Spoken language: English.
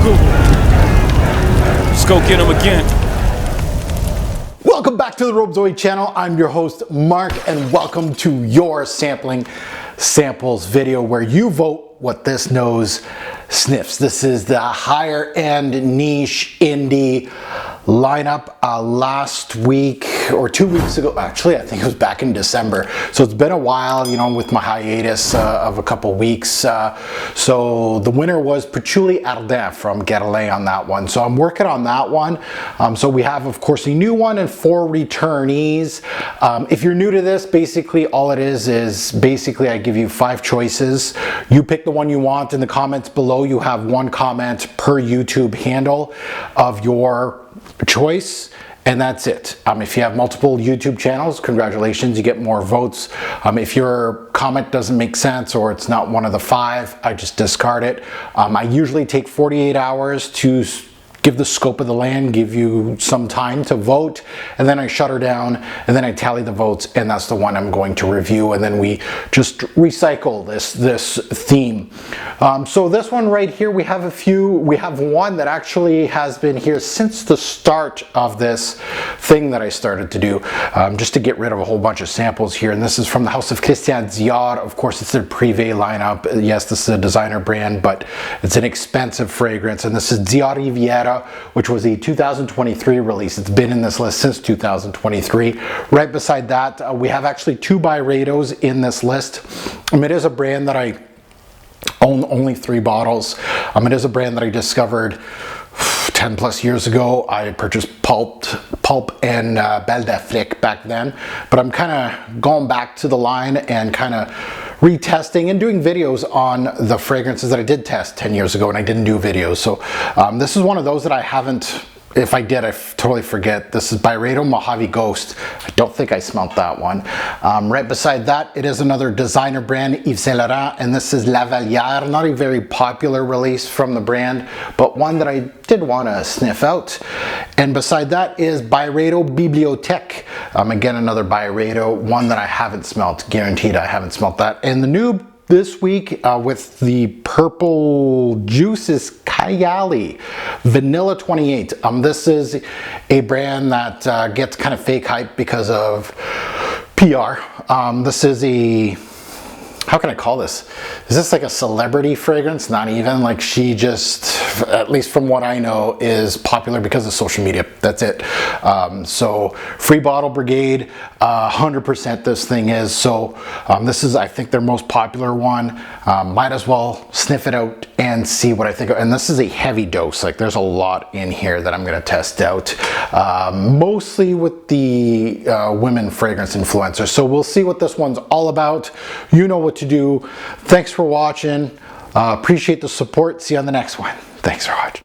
Google. Let's go get them again. Welcome back to the Robezoid channel. I'm your host, Mark, and welcome to your sampling samples video where you vote what this nose sniffs. This is the higher end niche indie lineup. Last week or 2 weeks ago, actually I think it was back in December, so it's been a while, you know, with my hiatus of a couple weeks. So the winner was Patchouli Ardent from Guerlain on that one, so I'm working on that one. So we have, of course, a new one and 4 returnees. If you're new to this, basically all it is basically I give you 5 choices. You pick the one you want. In the comments below you have 1 comment per YouTube handle of your choice, and that's it. If you have multiple YouTube channels, congratulations, you get more votes. If your comment doesn't make sense or it's not one of the 5, I just discard it. I usually take 48 hours to give the scope of the land, give you some time to vote, and then I shut her down, and then I tally the votes, and that's the one I'm going to review, and then we just recycle this theme. So this one right here, we have a few. We have one that actually has been here since the start of this thing that I started to do, just to get rid of a whole bunch of samples here, and this is from the house of Christian Dior. Of course, it's their Privé lineup. Yes, this is a designer brand, but it's an expensive fragrance, and this is Dioriveria, which was a 2023 release. It's been in this list since 2023. Right beside that, we have actually 2 Byredos in this list. It is a brand that I own only 3 bottles. It is a brand that I discovered 10 plus years ago. I purchased Pulp and Belle d'Afrique back then, but I'm kind of going back to the line and kind of retesting and doing videos on the fragrances that I did test 10 years ago and I didn't do videos. So this is one of those that I haven't, if I did, I totally forget. This is Byredo Mojave Ghost. I don't think I smelt that one. Right beside that, it is another designer brand, Yves Saint Laurent, and this is Lavalliere. Not a very popular release from the brand, but one that I did want to sniff out. And beside that is Byredo Bibliothèque. Again, another Byredo, one that I haven't smelt. Guaranteed I haven't smelt that. And the new this week with the purple juice is Kayali Vanilla 28. This is a brand that gets kind of fake hype because of PR. This is a, how can I call this? Is this like a celebrity fragrance? Not even. Like, she just, at least from what I know, is popular because of social media. That's it. So Free Bottle Brigade, 100% this thing is. So this is, I think, their most popular one. Might as well sniff it out and see what I think. And this is a heavy dose. Like, there's a lot in here that I'm going to test out. Mostly with the women fragrance influencers. So we'll see what this one's all about. You know what to do. Thanks for watching. Appreciate the support. See you on the next one. Thanks for watching.